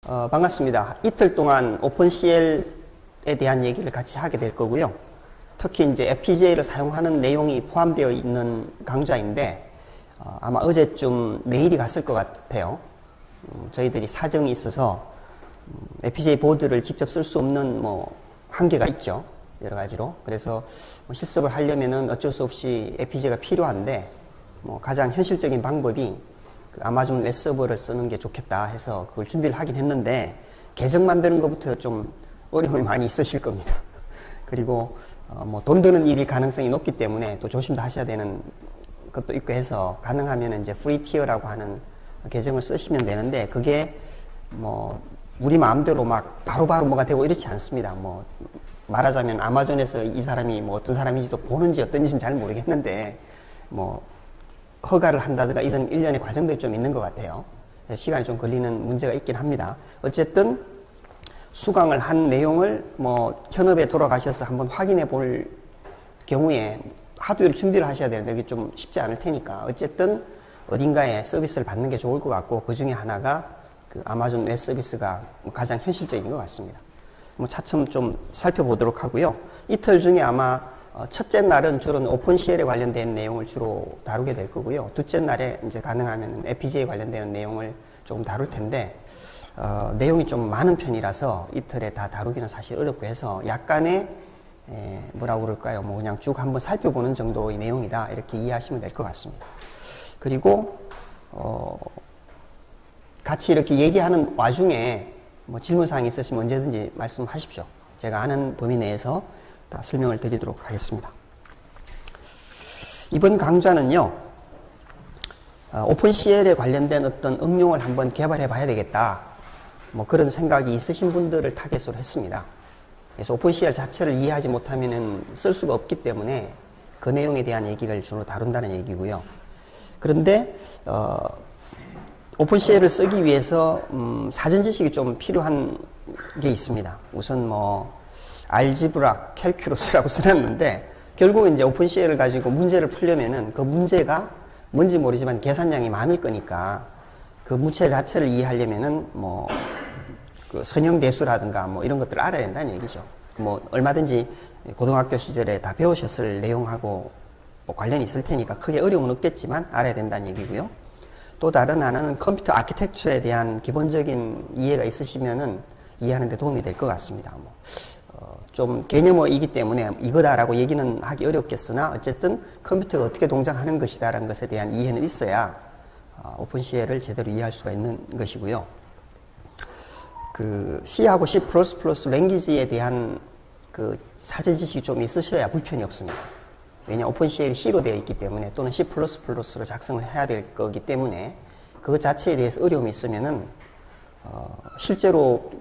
반갑습니다. 이틀 동안 오픈CL에 대한 얘기를 같이 하게 될 거고요. 특히 이제 FPGA를 사용하는 내용이 포함되어 있는 강좌인데 아마 어제쯤 메일이 갔을 것 같아요. 저희들이 사정이 있어서 FPGA 보드를 직접 쓸 수 없는 한계가 있죠. 여러 가지로. 그래서 실습을 하려면은 어쩔 수 없이 FPGA가 필요한데 가장 현실적인 방법이 아마존 웹 서버를 쓰는 게 좋겠다 해서 그걸 준비를 하긴 했는데 계정 만드는 것부터 좀 어려움이 많이 있으실 겁니다. 그리고 돈 드는 일일 가능성이 높기 때문에 또 조심도 하셔야 되는 것도 있고 해서 가능하면 이제 프리 티어라고 하는 계정을 쓰시면 되는데 그게 우리 마음대로 막 바로바로 뭐가 되고 이렇지 않습니다. 말하자면 아마존에서 이 사람이 어떤 사람인지도 보는지 어떤지는 잘 모르겠는데 허가를 한다든가 이런 일련의 과정들이 좀 있는 것 같아요. 시간이 좀 걸리는 문제가 있긴 합니다. 어쨌든 수강을 한 내용을 현업에 돌아가셔서 한번 확인해 볼 경우에 하드웨어를 준비를 하셔야 되는데 이게 좀 쉽지 않을 테니까 어쨌든 어딘가에 서비스를 받는 게 좋을 것 같고 그 중에 하나가 그 아마존 웹 서비스가 가장 현실적인 것 같습니다. 차츰 좀 살펴보도록 하고요. 이틀 중에 아마 첫째 날은 주로 오픈CL에 관련된 내용을 주로 다루게 될 거고요. 둘째 날에 이제 가능하면 FPGA에 관련되는 내용을 조금 다룰 텐데 내용이 좀 많은 편이라서 이틀에 다 다루기는 사실 어렵고 해서 약간의 뭐라고 그럴까요? 그냥 쭉 한번 살펴보는 정도의 내용이다 이렇게 이해하시면 될 것 같습니다. 그리고 같이 이렇게 얘기하는 와중에 질문사항이 있으시면 언제든지 말씀하십시오. 제가 아는 범위 내에서 다 설명을 드리도록 하겠습니다. 이번 강좌는요, 오픈CL에 관련된 어떤 응용을 한번 개발해 봐야 되겠다. 그런 생각이 있으신 분들을 타겟으로 했습니다. 그래서 오픈CL 자체를 이해하지 못하면 쓸 수가 없기 때문에 그 내용에 대한 얘기를 주로 다룬다는 얘기고요. 그런데, 오픈CL을 쓰기 위해서, 사전 지식이 좀 필요한 게 있습니다. 우선 알지브라, 캘큘러스라고 써놨는데 결국은 이제 오픈CL을 가지고 문제를 풀려면은 그 문제가 뭔지 모르지만 계산량이 많을 거니까 그 문제 자체를 이해하려면은 그 선형대수라든가 이런 것들을 알아야 된다는 얘기죠. 얼마든지 고등학교 시절에 다 배우셨을 내용하고 관련이 있을 테니까 크게 어려움은 없겠지만 알아야 된다는 얘기고요. 또 다른 하나는 컴퓨터 아키텍처에 대한 기본적인 이해가 있으시면은 이해하는 데 도움이 될 것 같습니다. 좀 개념어이기 때문에 이거다라고 얘기는 하기 어렵겠으나 어쨌든 컴퓨터가 어떻게 동작하는 것이다라는 것에 대한 이해는 있어야 오픈CL을 제대로 이해할 수가 있는 것이고요. 그 C하고 C++ 랭귀지에 대한 그 사전 지식이 좀 있으셔야 불편이 없습니다. 왜냐 오픈CL이 C로 되어 있기 때문에 또는 C++로 작성을 해야 될 거기 때문에 그것 자체에 대해서 어려움이 있으면은 실제로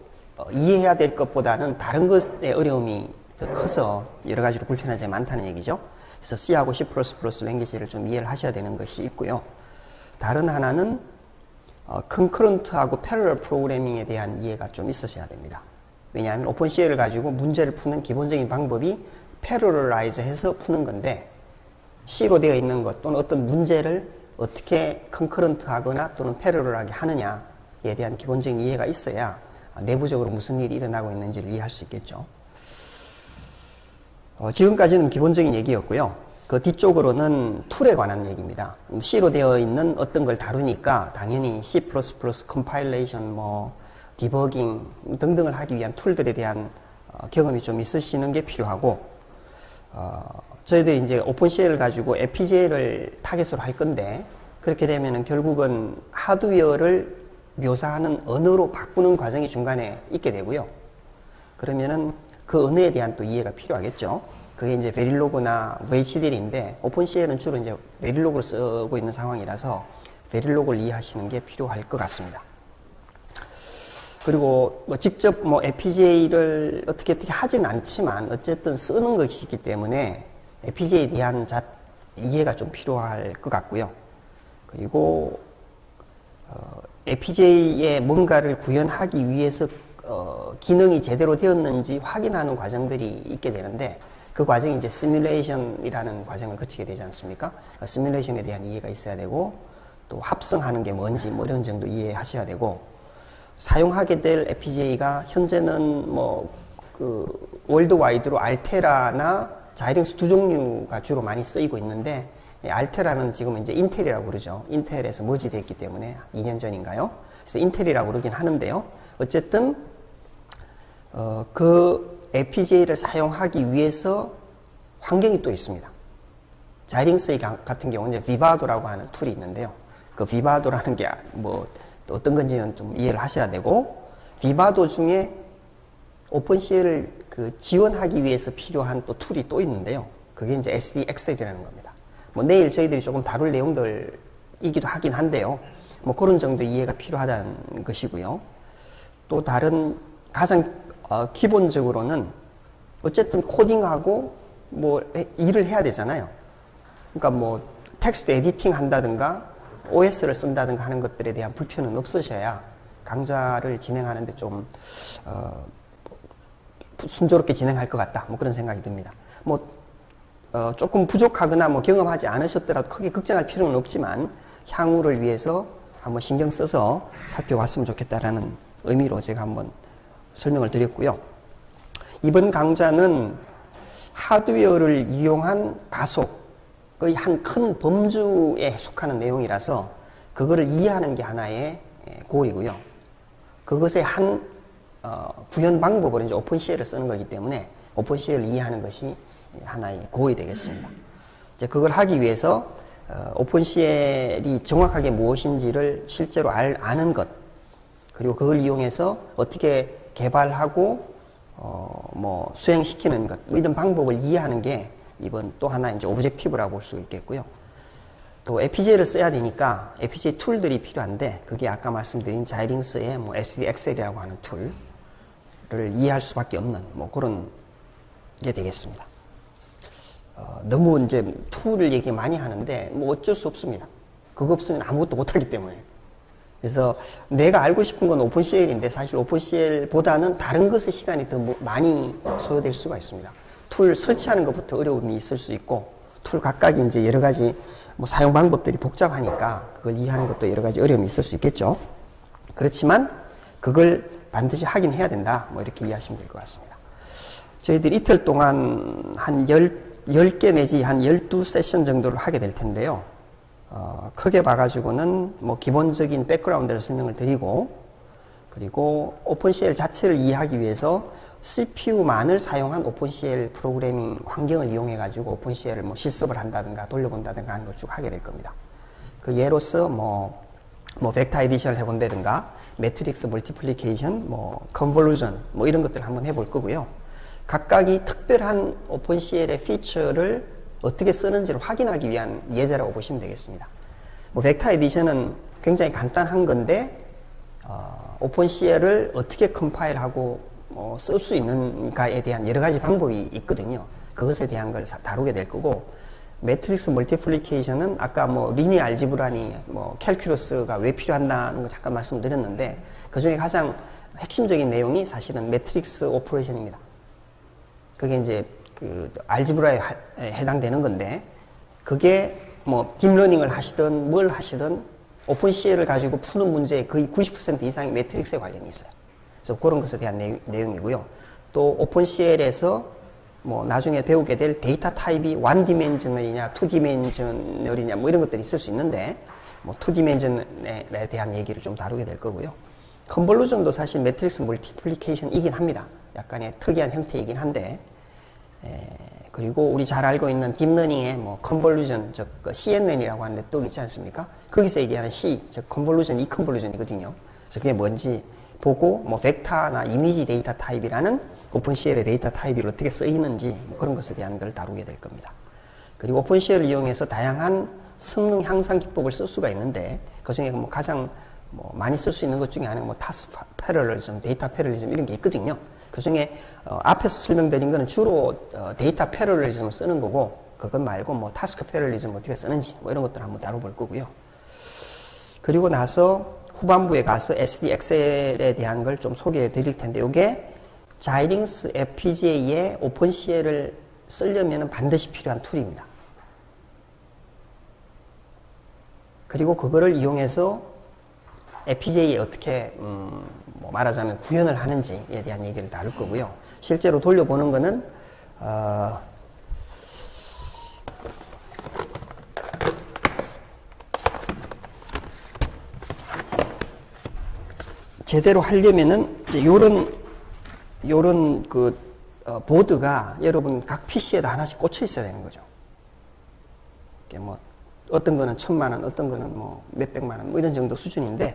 이해해야 될 것보다는 다른 것의 어려움이 더 커서 여러 가지로 불편한 점이 많다는 얘기죠. 그래서 C하고 C++ 랭귀지를 좀 이해를 하셔야 되는 것이 있고요. 다른 하나는 컨커런트하고 패러럴 프로그래밍에 대한 이해가 좀 있으셔야 됩니다. 왜냐하면 오픈CL을 가지고 문제를 푸는 기본적인 방법이 패러럴라이즈 해서 푸는 건데 C로 되어 있는 것 또는 어떤 문제를 어떻게 컨커런트 하거나 또는 패러럴하게 하느냐에 대한 기본적인 이해가 있어야 내부적으로 무슨 일이 일어나고 있는지를 이해할 수 있겠죠. 지금까지는 기본적인 얘기였고요. 그 뒤쪽으로는 툴에 관한 얘기입니다. C로 되어 있는 어떤 걸 다루니까 당연히 C++ 컴파일레이션, 디버깅 등등을 하기 위한 툴들에 대한 경험이 좀 있으시는 게 필요하고 저희들이 이제 오픈CL을 가지고 FPGA를 타겟으로 할 건데 그렇게 되면은 결국은 하드웨어를 묘사하는 언어로 바꾸는 과정이 중간에 있게 되고요. 그러면은 그 언어에 대한 또 이해가 필요하겠죠. 그게 이제 베릴로그나 VHDL인데 오픈CL은 주로 이제 베릴로그를 쓰고 있는 상황이라서 베릴로그를 이해하시는 게 필요할 것 같습니다. 그리고 직접 FPGA를 어떻게 하진 않지만 어쨌든 쓰는 것이기 때문에 FPGA에 대한 이해가 좀 필요할 것 같고요. 그리고 FPGA에 뭔가를 구현하기 위해서 기능이 제대로 되었는지 확인하는 과정들이 있게 되는데 그 과정이 이제 시뮬레이션이라는 과정을 거치게 되지 않습니까? 시뮬레이션에 대한 이해가 있어야 되고 또 합성하는 게 뭔지 이런 정도 이해하셔야 되고 사용하게 될 FPGA가 현재는 뭐 그 월드와이드로 알테라나 자이링스 두 종류가 주로 많이 쓰이고 있는데, 알테라는 지금 이제 인텔이라고 그러죠. 인텔에서 머지되어 있기 때문에 2년 전인가요? 그래서 인텔이라고 그러긴 하는데요. 어쨌든 그 FPGA를 사용하기 위해서 환경이 또 있습니다. 자이링스 같은 경우는 이제 비바도라고 하는 툴이 있는데요. 그 비바도라는 게 뭐 어떤 건지는 좀 이해를 하셔야 되고, 비바도 중에 오픈CL을 그 지원하기 위해서 필요한 또 툴이 또 있는데요. 그게 이제 SDXL이라는 겁니다. 뭐 내일 저희들이 조금 다룰 내용들이기도 하긴 한데요. 뭐 그런 정도 이해가 필요하다는 것이고요. 또 다른 가장 기본적으로는 어쨌든 코딩하고 뭐 일을 해야 되잖아요. 그러니까 뭐 텍스트 에디팅 한다든가 OS를 쓴다든가 하는 것들에 대한 불편은 없으셔야 강좌를 진행하는데 좀 순조롭게 진행할 것 같다. 뭐 그런 생각이 듭니다. 뭐 조금 부족하거나 뭐 경험하지 않으셨더라도 크게 걱정할 필요는 없지만 향후를 위해서 한번 신경 써서 살펴봤으면 좋겠다라는 의미로 제가 한번 설명을 드렸고요. 이번 강좌는 하드웨어를 이용한 가속의 한 큰 범주에 속하는 내용이라서 그거를 이해하는 게 하나의 골이고요. 그것의 한 구현 방법으로 이제 오픈CL을 쓰는 거기 때문에 오픈CL을 이해하는 것이 하나의 골이 되겠습니다. 이제 그걸 하기 위해서 오픈CL이 정확하게 무엇인지를 실제로 아는 것, 그리고 그걸 이용해서 어떻게 개발하고 뭐 수행시키는 것, 뭐 이런 방법을 이해하는 게 이번 또 하나 이제 오브젝티브라고 볼 수 있겠고요. 또 FPGA를 써야 되니까 FPGA 툴들이 필요한데, 그게 아까 말씀드린 자이링스의 뭐 SDXL이라고 하는 툴을 이해할 수밖에 없는 뭐 그런 게 되겠습니다. 너무 이제 툴을 얘기 많이 하는데 뭐 어쩔 수 없습니다. 그거 없으면 아무것도 못하기 때문에. 그래서 내가 알고 싶은 건 오픈CL인데 사실 오픈CL보다는 다른 것에 시간이 더 많이 소요될 수가 있습니다. 툴 설치하는 것부터 어려움이 있을 수 있고, 툴 각각이 이제 여러 가지 뭐 사용 방법들이 복잡하니까 그걸 이해하는 것도 여러 가지 어려움이 있을 수 있겠죠. 그렇지만 그걸 반드시 하긴 해야 된다. 뭐 이렇게 이해하시면 될 것 같습니다. 저희들이 이틀 동안 한 10개 내지 한 12세션 정도를 하게 될 텐데요. 크게 봐가지고는 뭐 기본적인 백그라운드를 설명을 드리고, 그리고 오픈CL 자체를 이해하기 위해서 CPU만을 사용한 오픈CL 프로그래밍 환경을 이용해가지고 오픈CL을 뭐 실습을 한다든가 돌려본다든가 하는 걸 쭉 하게 될 겁니다. 그 예로서 뭐 벡터 에디션을 해본다든가 매트릭스 멀티플리케이션, 뭐 컨볼루션, 뭐 이런 것들을 한번 해볼 거고요. 각각이 특별한 오픈CL의 피처를 어떻게 쓰는지를 확인하기 위한 예제라고 보시면 되겠습니다. 뭐 벡터 에디션은 굉장히 간단한 건데 오픈CL을 어떻게 컴파일하고 쓸 수 있는가에 대한 여러 가지 방법이 있거든요. 그것에 대한 걸 다루게 될 거고, 매트릭스 멀티플리케이션은 아까 뭐 리니어 알지브라니 뭐 캘큘러스가 왜 필요한다는 거 잠깐 말씀드렸는데, 그 중에 가장 핵심적인 내용이 사실은 매트릭스 오퍼레이션입니다. 그게 이제 그 알지브라에 해당되는 건데, 그게 뭐 딥러닝을 하시든 뭘 하시든 오픈CL을 가지고 푸는 문제의 거의 90% 이상이 매트릭스에 관련이 있어요. 그래서 그런 것에 대한 내용이고요. 또 오픈CL에서 뭐 나중에 배우게 될 데이터 타입이 1디멘셔널이냐 2디멘셔널이냐 뭐 이런 것들이 있을 수 있는데, 뭐 2디멘셔널에 대한 얘기를 좀 다루게 될 거고요. 컨볼루션도 사실 매트릭스 멀티플리케이션이긴 합니다. 약간의 특이한 형태이긴 한데, 그리고 우리 잘 알고 있는 딥러닝의 뭐 컨볼루션, 즉 CNN이라고 하는 또 있지 않습니까? 거기서 얘기하는 C, 즉 컨볼루션, 이 컨볼루션이거든요. 그래서 그게 뭔지 보고, 뭐 벡터나 이미지 데이터 타입이라는 오픈CL의 데이터 타입이 어떻게 쓰이는지 뭐 그런 것에 대한 걸 다루게 될 겁니다. 그리고 오픈CL을 이용해서 다양한 성능 향상 기법을 쓸 수가 있는데, 그 중에 뭐 가장 뭐 많이 쓸 수 있는 것 중에 하나가 뭐 타스크 패러럴리즘, 데이터 패러럴리즘 이런 게 있거든요. 그 중에 앞에서 설명드린 거는 주로 데이터 패러럴리즘을 쓰는 거고, 그것 말고 뭐 타스크 패러럴리즘 어떻게 쓰는지 뭐 이런 것들을 한번 다뤄볼 거고요. 그리고 나서 후반부에 가서 SDXL에 대한 걸 좀 소개해 드릴 텐데, 이게 자이링스 FPGA에 오픈CL을 쓰려면 반드시 필요한 툴입니다. 그리고 그거를 이용해서 FPGA에 어떻게 뭐 말하자면 구현을 하는지에 대한 얘기를 다룰 거고요. 실제로 돌려보는 거는 제대로 하려면은 이제 요런 보드가 여러분 각 PC에다 하나씩 꽂혀 있어야 되는 거죠. 이게 뭐 어떤 거는 1,000만 원, 어떤 거는 뭐 몇백만 원, 뭐 이런 정도 수준인데,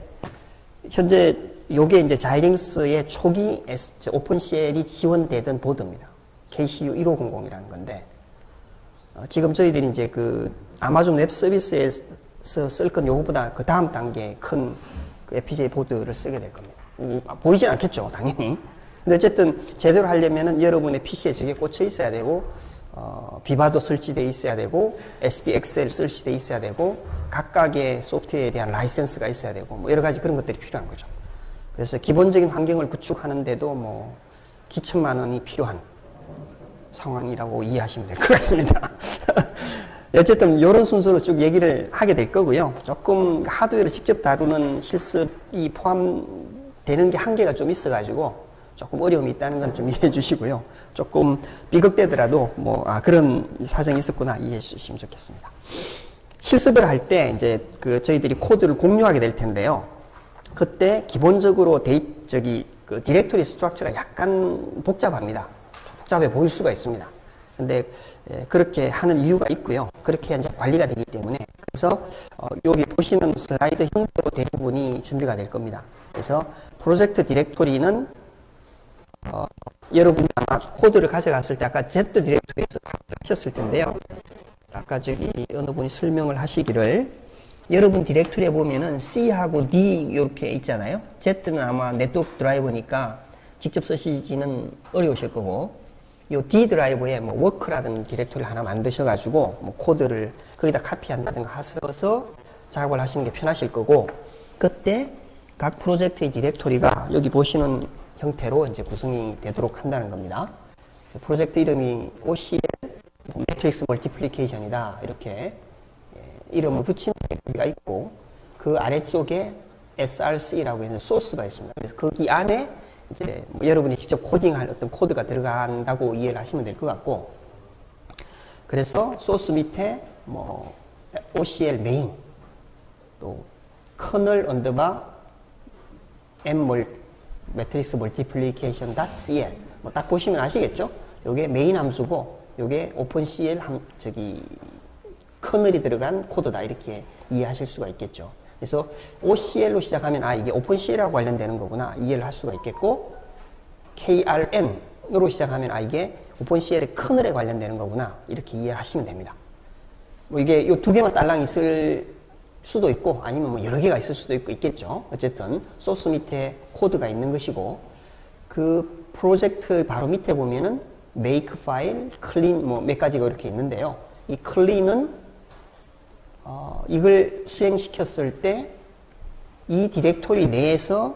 현재 요게 이제 자이링스의 초기 오픈CL이 지원되던 보드입니다. KCU 1500이라는 건데, 지금 저희들이 이제 그 아마존 웹 서비스에서 쓸 건 요거보다 그 다음 단계 큰 그 FPGA 보드를 쓰게 될 겁니다. 보이진 않겠죠, 당연히. 근데 어쨌든 제대로 하려면은 여러분의 PC에 저게 꽂혀 있어야 되고, 비바도 설치되어 있어야 되고, SDXL 설치되어 있어야 되고, 각각의 소프트웨어에 대한 라이센스가 있어야 되고, 뭐 여러 가지 그런 것들이 필요한 거죠. 그래서 기본적인 환경을 구축하는데도 뭐 기천만 원이 필요한 상황이라고 이해하시면 될 것 같습니다. 어쨌든 이런 순서로 쭉 얘기를 하게 될 거고요. 조금 하드웨어를 직접 다루는 실습이 포함되는 게 한계가 좀 있어가지고 조금 어려움이 있다는 건 좀 이해해 주시고요. 조금 비극되더라도 뭐 그런 사정이 있었구나 이해해 주시면 좋겠습니다. 실습을 할 때 이제 그 저희들이 코드를 공유하게 될 텐데요. 그때 기본적으로 그 디렉토리 스트럭처가 약간 복잡합니다. 복잡해 보일 수가 있습니다. 근데 그렇게 하는 이유가 있고요. 그렇게 이제 관리가 되기 때문에, 그래서 여기 보시는 슬라이드 형태로 대부분이 준비가 될 겁니다. 그래서 프로젝트 디렉토리는 여러분이 아마 코드를 가져갔을 때 아까 Z 디렉토리에서 하셨을 텐데요. 아까 저기 어느 분이 설명을 하시기를, 여러분 디렉토리에 보면은 C하고 D 이렇게 있잖아요. Z는 아마 네트워크 드라이버니까 직접 쓰시지는 어려우실 거고, 요 D 드라이브에 뭐 워크라는 디렉토리를 하나 만드셔가지고 뭐 코드를 거기다 카피한다든가 하셔서 작업을 하시는 게 편하실 거고, 그때 각 프로젝트의 디렉토리가 여기 보시는 형태로 이제 구성이 되도록 한다는 겁니다. 그래서 프로젝트 이름이 OCL 매트릭스 멀티플리케이션이다 이렇게 이름을 붙인 디렉토리가 있고, 그 아래쪽에 SRC라고 해서 소스가 있습니다. 그래서 거기 안에 이제 뭐 여러분이 직접 코딩할 어떤 코드가 들어간다고 이해를 하시면 될 것 같고, 그래서 소스 밑에 뭐 OCL 메인, 또 커널 언더바 매트릭스 멀티플리케이션 .cl 뭐 딱 보시면 아시겠죠? 요게 메인 함수고 요게 오픈CL 커널이 들어간 코드다 이렇게 이해하실 수가 있겠죠. 그래서 OCL로 시작하면 이게 오픈CL하고 관련되는 거구나 이해를 할 수가 있겠고, KRN으로 시작하면 이게 오픈CL의 커널에 관련되는 거구나 이렇게 이해를 하시면 됩니다. 뭐 이게 요 두 개만 딸랑 있을 수도 있고 아니면 뭐 여러 개가 있을 수도 있겠죠. 어쨌든 소스 밑에 코드가 있는 것이고, 그 프로젝트 바로 밑에 보면은 make 파일, clean 뭐 몇 가지가 이렇게 있는데요. 이 clean은 이걸 수행시켰을 때 이 디렉토리 내에서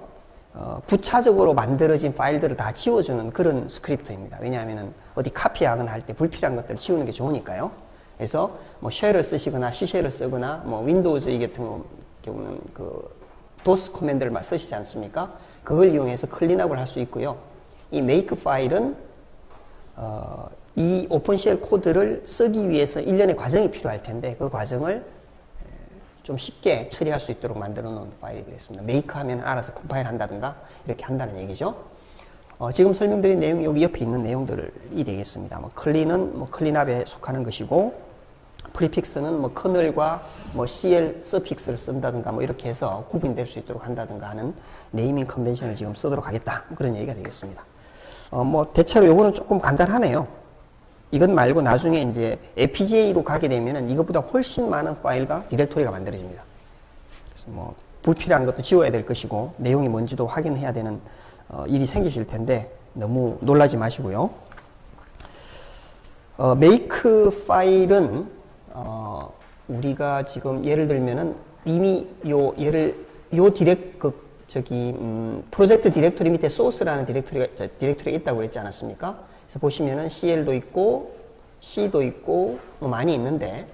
부차적으로 만들어진 파일들을 다 지워주는 그런 스크립트입니다. 왜냐하면 어디 카피하거나 할 때 불필요한 것들을 지우는 게 좋으니까요. 그래서 뭐 쉘을 쓰시거나 C쉘을 쓰거나 뭐 윈도우즈 같은 경우는 그 도스 커맨드를 막 쓰시지 않습니까? 그걸 이용해서 클린업을 할 수 있고요. 이 make 파일은 이 오픈CL 코드를 쓰기 위해서 일련의 과정이 필요할 텐데 그 과정을 좀 쉽게 처리할 수 있도록 만들어 놓은 파일이 되겠습니다. make 하면 알아서 컴파일 한다든가 이렇게 한다는 얘기죠. 지금 설명드린 내용 여기 옆에 있는 내용들이 되겠습니다. 뭐 클린은 뭐 클린업에 속하는 것이고, 프리픽스는 뭐 커널과 뭐 CL 서픽스를 쓴다든가 뭐 이렇게 해서 구분될 수 있도록 한다든가 하는 네이밍 컨벤션을 지금 쓰도록 하겠다. 그런 얘기가 되겠습니다. 뭐 대체로 요거는 조금 간단하네요. 이건 말고 나중에 이제 FPGA로 가게 되면은 이것보다 훨씬 많은 파일과 디렉토리가 만들어집니다. 그래서 뭐 불필요한 것도 지워야 될 것이고 내용이 뭔지도 확인해야 되는 일이 생기실 텐데 너무 놀라지 마시고요. make 파일은 우리가 지금 예를 들면은 이미 프로젝트 디렉토리 밑에 소스라는 디렉토리가 있다고 그랬지 않았습니까? 그래서 보시면은 CL도 있고 C도 있고 뭐 많이 있는데,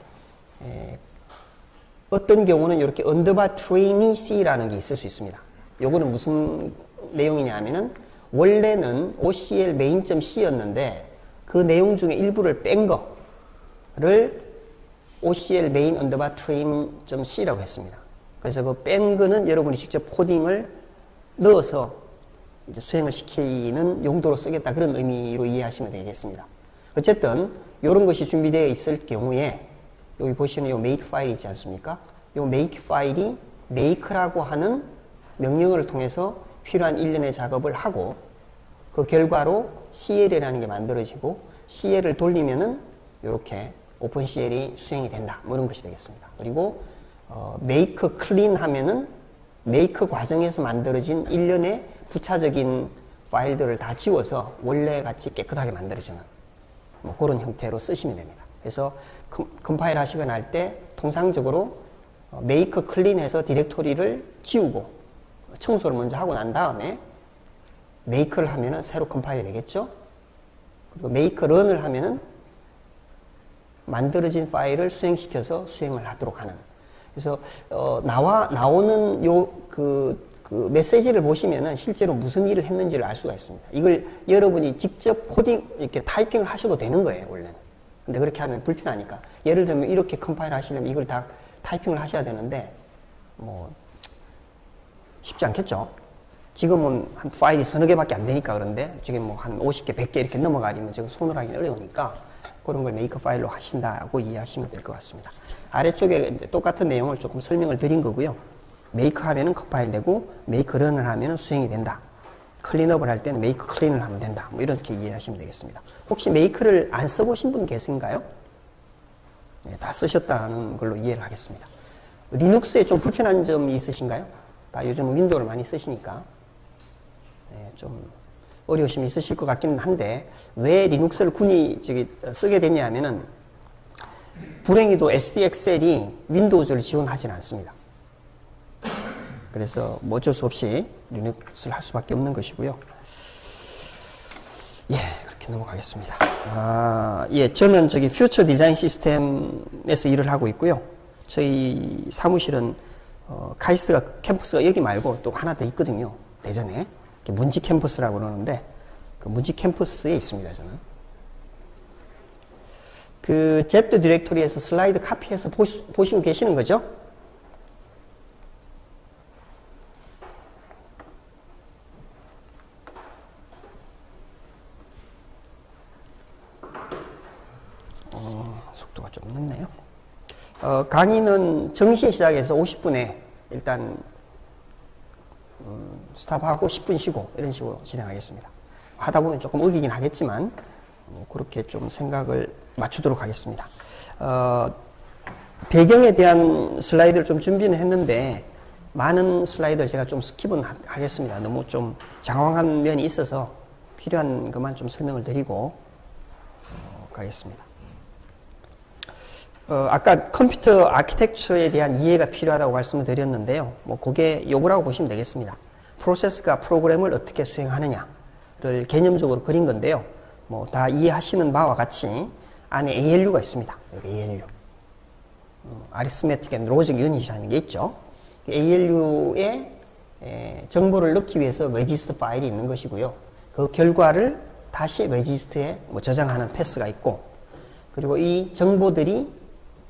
어떤 경우는 이렇게 언더바 트레이니 C라는 게 있을 수 있습니다. 요거는 무슨 내용이냐 하면은 원래는 OCL main.c였는데 그 내용 중에 일부를 뺀 거를 OCL main underbar trim.c라고 했습니다. 그래서 그 뺀 거는 여러분이 직접 코딩을 넣어서 이제 수행을 시키는 용도로 쓰겠다, 그런 의미로 이해하시면 되겠습니다. 어쨌든 이런 것이 준비되어 있을 경우에 여기 보시는 이 make 파일이 있지 않습니까? 이 make 파일이 make라고 하는 명령어를 통해서 필요한 일련의 작업을 하고 그 결과로 CL이라는 게 만들어지고 CL을 돌리면은 이렇게 오픈CL이 수행이 된다, 뭐 이런 것이 되겠습니다. 그리고 make clean 하면은 make 과정에서 만들어진 일련의 부차적인 파일들을 다 지워서 원래 같이 깨끗하게 만들어주는 뭐 그런 형태로 쓰시면 됩니다. 그래서 컴파일 하시거나 할 때 통상적으로 make clean 해서 디렉토리를 지우고 청소를 먼저 하고 난 다음에 make를 하면은 새로 컴파일이 되겠죠. 그리고 make run을 하면은 만들어진 파일을 수행시켜서 수행을 하도록 하는. 그래서 나오는 그 메시지를 보시면은 실제로 무슨 일을 했는지를 알 수가 있습니다. 이걸 여러분이 직접 코딩 이렇게 타이핑을 하셔도 되는 거예요, 원래는. 근데 그렇게 하면 불편하니까. 예를 들면 이렇게 컴파일 하시려면 이걸 다 타이핑을 하셔야 되는데 뭐 쉽지 않겠죠. 지금은 한 파일이 서너 개밖에 안 되니까 그런데 지금 뭐 한 50개, 100개 이렇게 넘어가려면 지금 손으로 하기는 어려우니까 그런 걸 메이크 파일로 하신다고 이해하시면 될 것 같습니다. 아래쪽에 이제 똑같은 내용을 조금 설명을 드린 거고요. 메이크 하면은 컴파일 되고 메이크 런을 하면은 수행이 된다. 클린업을 할 때는 메이크 클린을 하면 된다. 뭐 이렇게 이해하시면 되겠습니다. 혹시 메이크를 안 써보신 분 계신가요? 네, 다 쓰셨다는 걸로 이해를 하겠습니다. 리눅스에 좀 불편한 점이 있으신가요? 다 요즘 윈도우를 많이 쓰시니까 네, 좀 어려우심이 있으실 것 같기는 한데 왜 리눅스를 굳이 쓰게 됐냐 하면은 불행히도 SDXL이 윈도우즈를 지원하지는 않습니다. 그래서 뭐 어쩔 수 없이 리눅스를 할 수밖에 없는 것이고요. 예, 그렇게 넘어가겠습니다. 예, 저는 퓨처 디자인 시스템에서 일을 하고 있고요. 저희 사무실은 카이스트가 캠퍼스가 여기 말고 또 하나 더 있거든요. 대전에 문지 캠퍼스라고 그러는데 그 문지 캠퍼스에 있습니다. 저는 그 Z 디렉토리에서 슬라이드 카피해서 보시고 계시는 거죠? 속도가 좀 늦네요. 강의는 정시에 시작해서 50분에 일단 스탑하고 10분 쉬고 이런 식으로 진행하겠습니다. 하다 보면 조금 어기긴 하겠지만 그렇게 좀 생각을 맞추도록 하겠습니다. 배경에 대한 슬라이드를 좀 준비는 했는데 많은 슬라이드를 제가 좀 스킵은 하겠습니다. 너무 좀 장황한 면이 있어서 필요한 것만 좀 설명을 드리고 가겠습니다. 아까 컴퓨터 아키텍처에 대한 이해가 필요하다고 말씀을 드렸는데요. 뭐 그게 요거라고 보시면 되겠습니다. 프로세스가 프로그램을 어떻게 수행하느냐를 개념적으로 그린 건데요. 뭐 다 이해하시는 바와 같이 안에 ALU가 있습니다. 여기 ALU. Arithmetic and Logic Unit이라는 게 있죠. ALU에 정보를 넣기 위해서 레지스터 파일이 있는 것이고요. 그 결과를 다시 레지스터에 저장하는 패스가 있고, 그리고 이 정보들이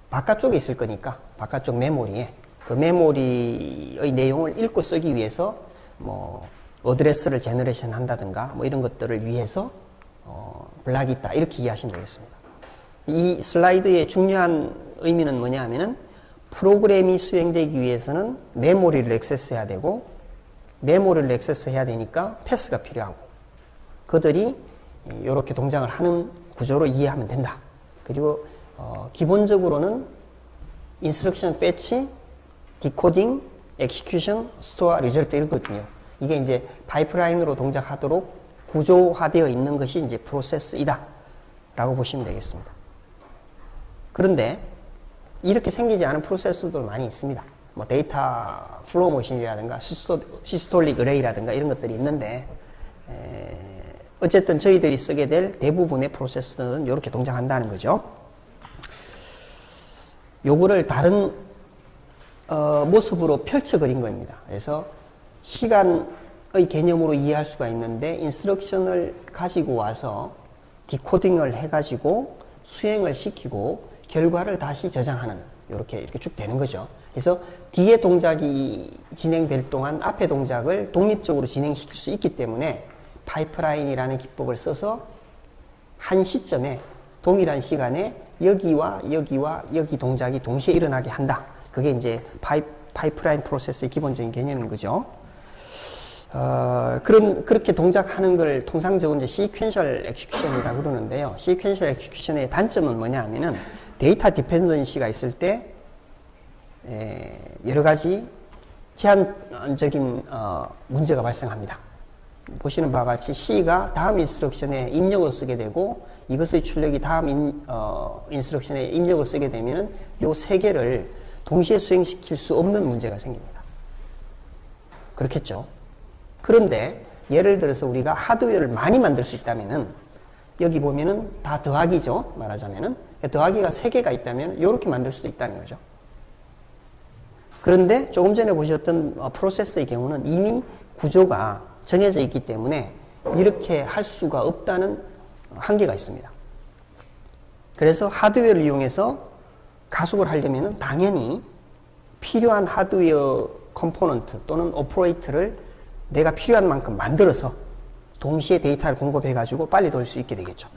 바깥쪽에 있을 거니까 바깥쪽 메모리에 그 메모리의 내용을 읽고 쓰기 위해서 뭐 어드레스를 제너레이션 한다든가 뭐 이런 것들을 위해서 블락이 있다, 이렇게 이해하시면 되겠습니다. 이 슬라이드의 중요한 의미는 뭐냐 하면은 프로그램이 수행되기 위해서는 메모리를 액세스해야 되고, 메모리를 액세스해야 되니까 패스가 필요하고, 그들이 이렇게 동작을 하는 구조로 이해하면 된다. 그리고 기본적으로는 인스트럭션 패치, 디코딩, execution, store, result 이렇거든요. 이게 이제 파이프라인으로 동작하도록 구조화되어 있는 것이 이제 프로세스이다 라고 보시면 되겠습니다. 그런데 이렇게 생기지 않은 프로세스도 많이 있습니다. 뭐 데이터 플로우 머신이라든가 시스톨릭 어레이라든가 이런 것들이 있는데 어쨌든 저희들이 쓰게 될 대부분의 프로세스는 이렇게 동작한다는 거죠. 요거를 다른 모습으로 펼쳐 그린 겁니다. 그래서 시간 개념으로 이해할 수가 있는데 인스트럭션을 가지고 와서 디코딩을 해가지고 수행을 시키고 결과를 다시 저장하는 이렇게 쭉 되는 거죠. 그래서 뒤에 동작이 진행될 동안 앞에 동작을 독립적으로 진행시킬 수 있기 때문에 파이프라인이라는 기법을 써서 한 시점에 동일한 시간에 여기와 여기와 여기 동작이 동시에 일어나게 한다. 그게 이제 파이프라인 프로세스의 기본적인 개념인 거죠. 그렇게 동작하는 걸 통상적으로 이제 시퀀셜 엑시큐션이라고 그러는데요. 시퀀셜 엑시큐션의 단점은 뭐냐 하면은 데이터 디펜던시가 있을 때 여러 가지 제한적인 문제가 발생합니다. 보시는 바와 같이 C가 다음 인스트럭션에 입력을 쓰게 되고 이것의 출력이 다음 인스트럭션에 입력을 쓰게 되면은 요 세 개를 동시에 수행시킬 수 없는 문제가 생깁니다. 그렇겠죠? 그런데 예를 들어서 우리가 하드웨어를 많이 만들 수 있다면은 여기 보면은 다 더하기죠. 말하자면은 더하기가 3개가 있다면 이렇게 만들 수도 있다는 거죠. 그런데 조금 전에 보셨던 프로세스의 경우는 이미 구조가 정해져 있기 때문에 이렇게 할 수가 없다는 한계가 있습니다. 그래서 하드웨어를 이용해서 가속을 하려면 당연히 필요한 하드웨어 컴포넌트 또는 오퍼레이터를 내가 필요한 만큼 만들어서 동시에 데이터를 공급해 가지고 빨리 돌릴 수 있게 되겠죠.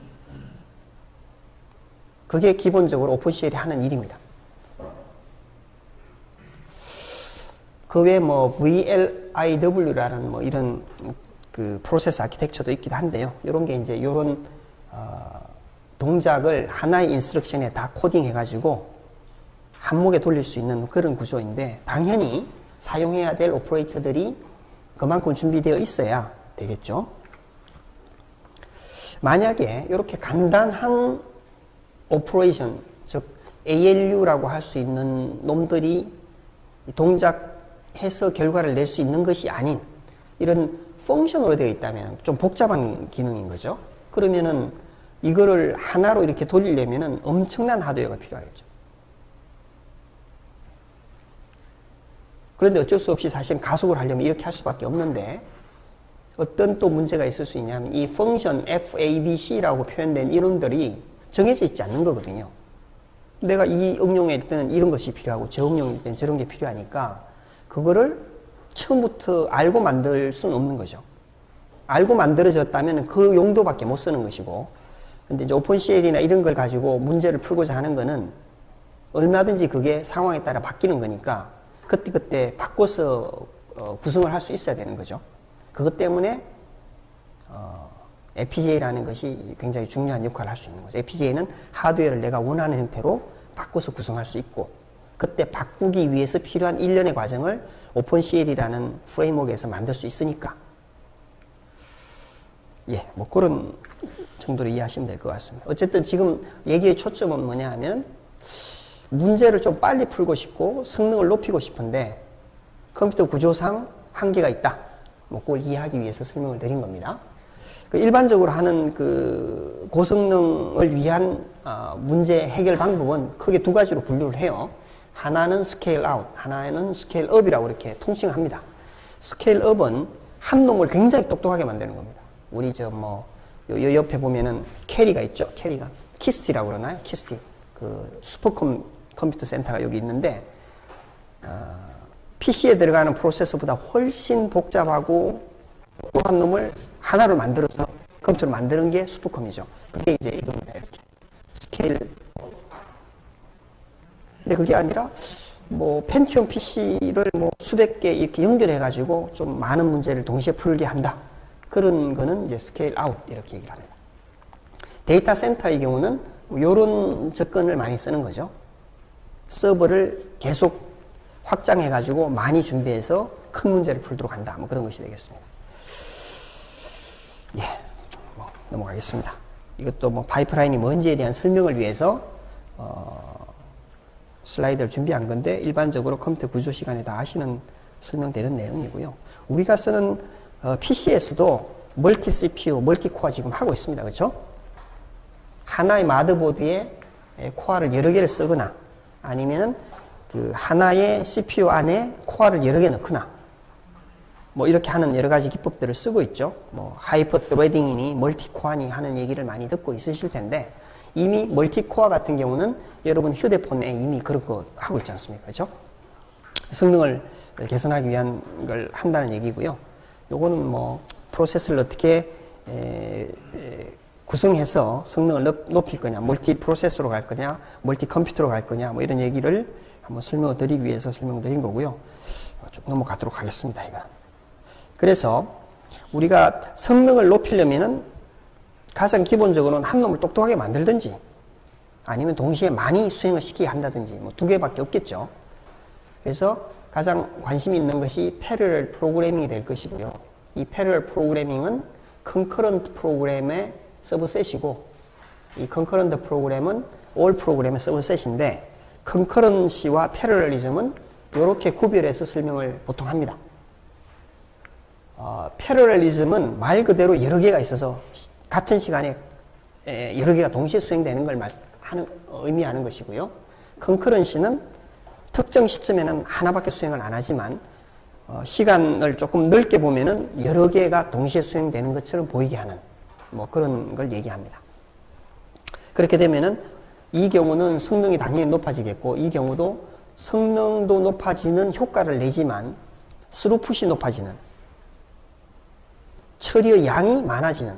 그게 기본적으로 오픈CL이 하는 일입니다. 그 외에 뭐 VLIW라는 뭐 이런 그 프로세스 아키텍처도 있기도 한데요. 이런 게 이제 이런 동작을 하나의 인스트럭션에 다 코딩해 가지고 한목에 돌릴 수 있는 그런 구조인데 당연히 사용해야 될 오퍼레이터들이 그만큼 준비되어 있어야 되겠죠. 만약에 이렇게 간단한 오퍼레이션, 즉 ALU라고 할 수 있는 놈들이 동작해서 결과를 낼 수 있는 것이 아닌 이런 펑션으로 되어 있다면 좀 복잡한 기능인 거죠. 그러면은 이거를 하나로 이렇게 돌리려면은 엄청난 하드웨어가 필요하겠죠. 그런데 어쩔 수 없이 사실 가속을 하려면 이렇게 할 수밖에 없는데 어떤 또 문제가 있을 수 있냐면 이 펑션 FABC라고 표현된 이론들이 정해져 있지 않는 거거든요. 내가 이 응용일 때는 이런 것이 필요하고 저 응용일 때는 저런 게 필요하니까 그거를 처음부터 알고 만들 수는 없는 거죠. 알고 만들어졌다면 그 용도밖에 못 쓰는 것이고 근데 이제 오픈CL이나 이런 걸 가지고 문제를 풀고자 하는 거는 얼마든지 그게 상황에 따라 바뀌는 거니까 그때그때 바꿔서 구성을 할 수 있어야 되는 거죠. 그것 때문에 FPGA라는 것이 굉장히 중요한 역할을 할 수 있는 거죠. FPGA는 하드웨어를 내가 원하는 형태로 바꿔서 구성할 수 있고 그때 바꾸기 위해서 필요한 일련의 과정을 오픈CL이라는 프레임워크에서 만들 수 있으니까 예, 뭐 그런 정도로 이해하시면 될 것 같습니다. 어쨌든 지금 얘기의 초점은 뭐냐 하면 문제를 좀 빨리 풀고 싶고 성능을 높이고 싶은데 컴퓨터 구조상 한계가 있다. 뭐 그걸 이해하기 위해서 설명을 드린 겁니다. 그 일반적으로 하는 그 고성능을 위한 문제 해결 방법은 크게 두 가지로 분류를 해요. 하나는 스케일 아웃, 하나는 스케일 업이라고 이렇게 통칭을 합니다. 스케일 업은 한 놈을 굉장히 똑똑하게 만드는 겁니다. 우리 요 옆에 보면은 캐리가 있죠. 캐리가 키스티라고 그러나요? 키스티. 그 슈퍼컴퓨터 센터가 여기 있는데 PC에 들어가는 프로세서보다 훨씬 복잡하고 똑똑한 놈을 하나로 만들어서 컴퓨터를 만드는 게 슈퍼컴이죠. 그게 이제 이겁니다. 이렇게 스케일. 근데 그게 아니라 뭐 펜티엄 PC를 뭐 수백 개 이렇게 연결해 가지고 좀 많은 문제를 동시에 풀게 한다. 그런 거는 이제 스케일 아웃 이렇게 얘기를 합니다. 데이터 센터의 경우는 이런 접근을 많이 쓰는 거죠. 서버를 계속 확장해 가지고 많이 준비해서 큰 문제를 풀도록 한다. 뭐 그런 것이 되겠습니다. 예, 뭐 넘어가겠습니다. 이것도 뭐 파이프라인이 뭔지에 대한 설명을 위해서 슬라이드를 준비한 건데 일반적으로 컴퓨터 구조 시간에 다 아시는 설명되는 내용이고요. 우리가 쓰는 PC에서도 멀티 CPU, 멀티 코어 지금 하고 있습니다. 그렇죠? 하나의 마더보드에 코어를 여러 개를 쓰거나 아니면은 그 하나의 CPU 안에 코어를 여러 개 넣거나 뭐 이렇게 하는 여러 가지 기법들을 쓰고 있죠. 뭐 하이퍼 스레딩이니 멀티코어니 하는 얘기를 많이 듣고 있으실 텐데, 이미 멀티코어 같은 경우는 여러분 휴대폰에 이미 그런 거 하고 있지 않습니까? 그죠? 성능을 개선하기 위한 걸 한다는 얘기고요. 요거는 뭐 프로세스를 어떻게 구성해서 성능을 높일 거냐, 멀티 프로세서로 갈 거냐, 멀티 컴퓨터로 갈 거냐, 뭐 이런 얘기를 한번 설명을 드리기 위해서 설명드린 거고요. 쭉 넘어가도록 하겠습니다. 이거. 그래서 우리가 성능을 높이려면은 가장 기본적으로는 한 놈을 똑똑하게 만들든지 아니면 동시에 많이 수행을 시키게 한다든지 뭐 두 개밖에 없겠죠. 그래서 가장 관심이 있는 것이 패러럴 프로그래밍이 될 것이고요. 이 패러럴 프로그래밍은 컨커런트 프로그램의 서브셋이고, 이 컨커런트 프로그램은 올 프로그램의 서브셋인데, 컨커런시와 패러럴리즘은 이렇게 구별해서 설명을 보통 합니다. 패러럴리즘은 말 그대로 여러 개가 있어서 같은 시간에 여러 개가 동시에 수행되는 걸 의미하는 것이고요. 컨커런시는 특정 시점에는 하나밖에 수행을 안 하지만 시간을 조금 넓게 보면은 여러 개가 동시에 수행되는 것처럼 보이게 하는 뭐 그런 걸 얘기합니다. 그렇게 되면은 이 경우는 성능이 당연히 높아지겠고, 이 경우도 성능도 높아지는 효과를 내지만 스루풋이 높아지는, 처리의 양이 많아지는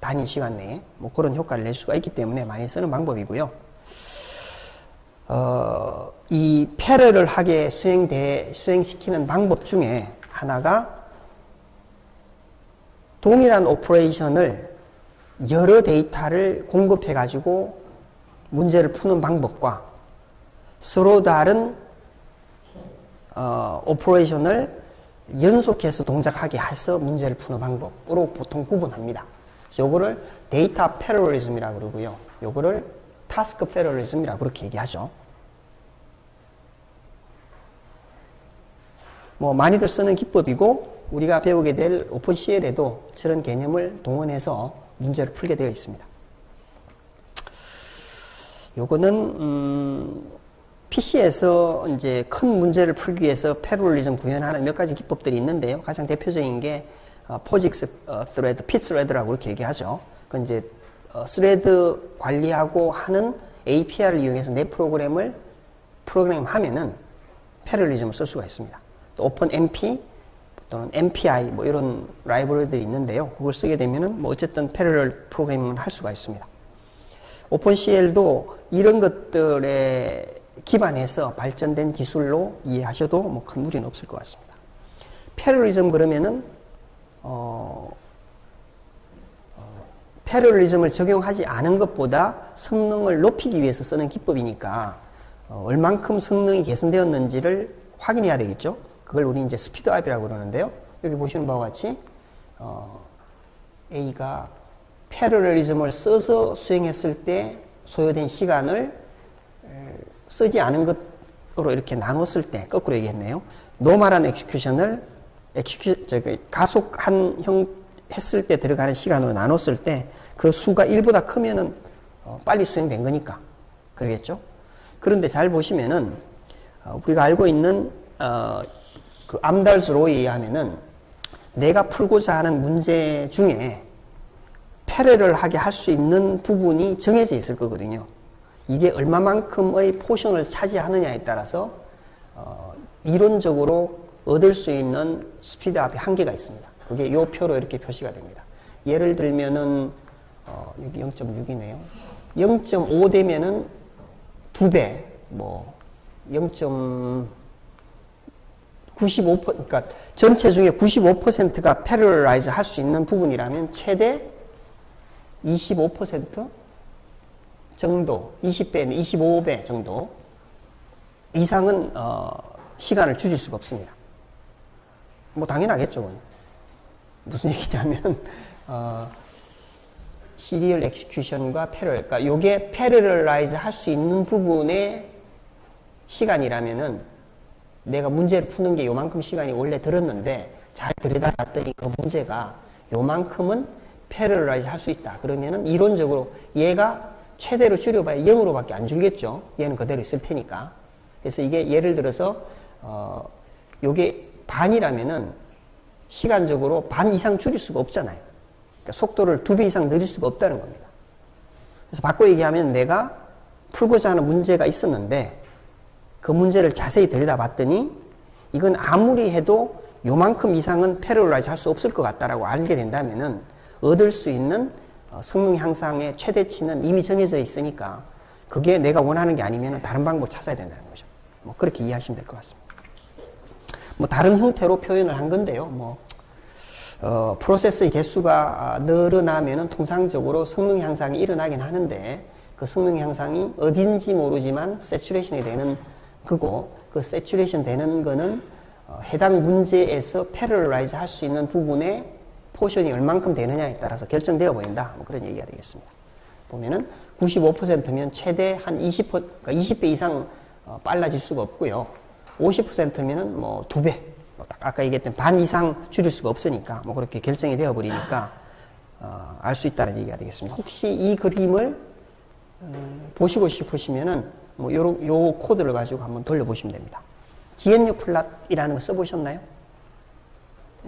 단위 시간 내에 뭐 그런 효과를 낼 수가 있기 때문에 많이 쓰는 방법이고요. 이 패러를 하게 수행시키는 방법 중에 하나가 동일한 오퍼레이션을 여러 데이터를 공급해 가지고 문제를 푸는 방법과 서로 다른 오퍼레이션을 연속해서 동작하게 해서 문제를 푸는 방법으로 보통 구분합니다. 요거를 데이터 패러럴리즘이라고 그러고요. 요거를 타스크 패러럴리즘이라고 그렇게 얘기하죠. 뭐 많이들 쓰는 기법이고, 우리가 배우게 될 오픈CL에도 저런 개념을 동원해서 문제를 풀게 되어 있습니다. 요거는 PC에서 이제 큰 문제를 풀기 위해서 패러럴리즘 구현하는 몇 가지 기법들이 있는데요. 가장 대표적인 게 포직스 스레드, 피 스레드라고 이렇게 얘기하죠. 그 이제 스레드 관리하고 하는 API를 이용해서 내 프로그램을 프로그램하면은 패러럴리즘을 쓸 수가 있습니다. 또 오픈MP 또는 MPI 뭐 이런 라이브러리들이 있는데요. 그걸 쓰게 되면은 뭐 어쨌든 패러럴 프로그래밍을 할 수가 있습니다. 오픈CL도 이런 것들에 기반해서 발전된 기술로 이해하셔도 뭐 큰 무리는 없을 것 같습니다. 패러럴리즘 그러면은 패러럴리즘을 적용하지 않은 것보다 성능을 높이기 위해서 쓰는 기법이니까 얼만큼 성능이 개선되었는지를 확인해야 되겠죠. 그걸 우리 이제 스피드업이라고 그러는데요. 여기 보시는 바와 같이 A가 패러럴리즘을 써서 수행했을 때 소요된 시간을 쓰지 않은 것으로 이렇게 나눴을 때, 거꾸로 얘기했네요. 노멀한 엑시큐션을 가속한 했을 때 들어가는 시간으로 나눴을 때 그 수가 1보다 크면은 빨리 수행된 거니까 그러겠죠. 그런데 잘 보시면은 우리가 알고 있는 그 암달스 로에 의하면은 내가 풀고자 하는 문제 중에 패러럴하게 할 수 있는 부분이 정해져 있을 거거든요. 이게 얼마만큼의 포션을 차지하느냐에 따라서 이론적으로 얻을 수 있는 스피드업의 한계가 있습니다. 그게 이 표로 이렇게 표시가 됩니다. 예를 들면은 여기 0.6이네요. 0.5 되면은 2배, 뭐 0.95%, 그러니까 전체 중에 95%가 패러럴라이즈 할 수 있는 부분이라면 최대 25% 정도, 20배는 25배 정도 이상은 시간을 줄일 수가 없습니다. 뭐 당연하겠죠. 그건. 무슨 얘기냐면 시리얼 엑시큐션과 패러럴, 그러니까 요게 패러럴라이즈 할 수 있는 부분의 시간이라면은 내가 문제를 푸는 게 요만큼 시간이 원래 들었는데 잘 들여다봤더니 그 문제가 요만큼은 패러럴라이즈 할 수 있다. 그러면은 이론적으로 얘가 최대로 줄여봐야 0으로밖에 안 줄겠죠. 얘는 그대로 있을 테니까. 그래서 이게 예를 들어서 요게 반이라면은 시간적으로 반 이상 줄일 수가 없잖아요. 그러니까 속도를 2배 이상 늘릴 수가 없다는 겁니다. 그래서 바꿔 얘기하면 내가 풀고자 하는 문제가 있었는데 그 문제를 자세히 들여다봤더니 이건 아무리 해도 요만큼 이상은 패러라이즈 할 수 없을 것 같다라고 알게 된다면은 얻을 수 있는 성능 향상의 최대치는 이미 정해져 있으니까 그게 내가 원하는 게 아니면 다른 방법을 찾아야 된다는 거죠. 뭐 그렇게 이해하시면 될 것 같습니다. 뭐 다른 형태로 표현을 한 건데요. 프로세스의 개수가 늘어나면은 통상적으로 성능 향상이 일어나긴 하는데 그 성능 향상이 어딘지 모르지만 세츄레이션이 되는 거고 그 세츄레이션 되는 거는 해당 문제에서 패러라이즈 할 수 있는 부분의 포션이 얼만큼 되느냐에 따라서 결정되어 버린다. 뭐 그런 얘기가 되겠습니다. 보면은 95%면 최대 한 20배 이상 빨라질 수가 없고요. 50%면은 뭐 2배. 아까 얘기했던 반 이상 줄일 수가 없으니까 뭐 그렇게 결정이 되어 버리니까 알 수 있다는 얘기가 되겠습니다. 혹시 이 그림을 보시고 싶으시면은 뭐 요 코드를 가지고 한번 돌려보시면 됩니다. GNU 플랫이라는 거 써보셨나요?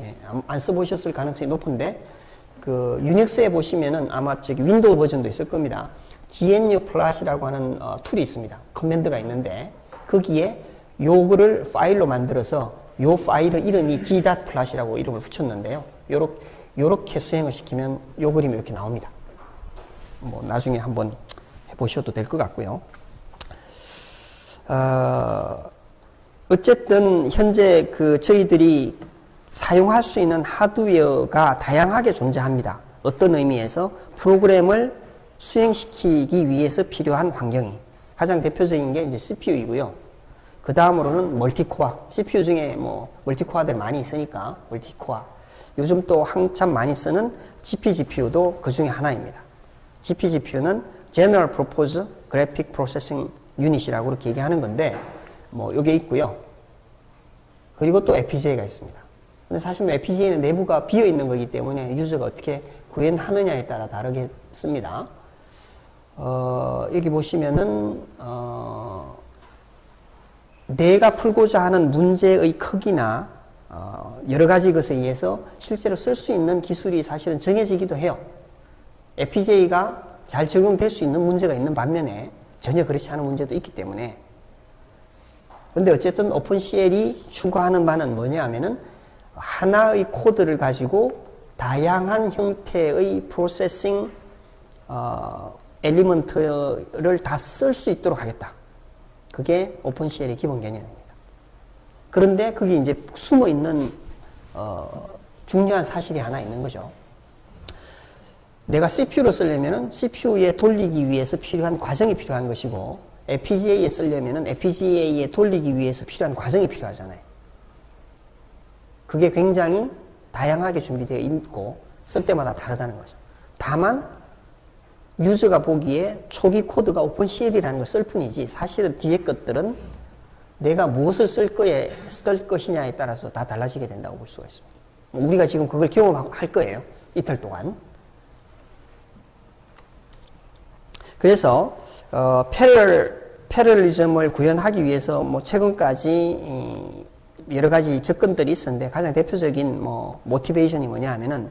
예, 안 써보셨을 가능성이 높은데 그 유닉스에 보시면은 아마 저기 윈도우 버전도 있을 겁니다. GNU 플랫이라고 하는 툴이 있습니다. 커맨드가 있는데 거기에 요거를 파일로 만들어서 요 파일의 이름이 g.plot이라고 이름을 붙였는데요. 요렇게 수행을 시키면 요 그림이 이렇게 나옵니다. 뭐 나중에 한번 해보셔도 될 것 같고요. 어쨌든 현재 그 저희들이 사용할 수 있는 하드웨어가 다양하게 존재합니다. 어떤 의미에서 프로그램을 수행시키기 위해서 필요한 환경이 가장 대표적인 게 이제 CPU이고요. 그 다음으로는 멀티코어. CPU 중에 뭐 멀티코어들 많이 있으니까 멀티코어. 요즘 또 한참 많이 쓰는 GPGPU도 그 중에 하나입니다. GPGPU는 General Purpose Graphic Processing Unit이라고 그렇게 얘기하는 건데 뭐 요게 있고요. 그리고 또 FPGA가 있습니다. 근데 사실 FPGA는 내부가 비어 있는 거기 때문에 유저가 어떻게 구현하느냐에 따라 다르겠습니다. 여기 보시면은 내가 풀고자 하는 문제의 크기나 여러 가지 것에 의해서 실제로 쓸 수 있는 기술이 사실은 정해지기도 해요. FPGA가 잘 적용될 수 있는 문제가 있는 반면에 전혀 그렇지 않은 문제도 있기 때문에 근데 어쨌든 오픈CL이 추구하는 바는 뭐냐 하면은 하나의 코드를 가지고 다양한 형태의 프로세싱 엘리먼트를 다 쓸 수 있도록 하겠다. 그게 오픈CL의 기본 개념입니다. 그런데 그게 이제 숨어 있는 중요한 사실이 하나 있는 거죠. 내가 CPU를 쓰려면은 CPU에 돌리기 위해서 필요한 과정이 필요한 것이고 FPGA에 쓰려면은 FPGA에 돌리기 위해서 필요한 과정이 필요하잖아요. 그게 굉장히 다양하게 준비되어 있고 쓸 때마다 다르다는 거죠. 다만 유저가 보기에 초기 코드가 오픈CL이라는 걸 쓸 뿐이지 사실은 뒤에 것들은 내가 무엇을 쓸 것이냐에 따라서 다 달라지게 된다고 볼 수가 있습니다. 우리가 지금 그걸 경험할 거예요. 이틀 동안. 그래서 패러리즘을 구현하기 위해서 뭐 최근까지 여러 가지 접근들이 있었는데 가장 대표적인 모티베이션이 뭐냐 하면은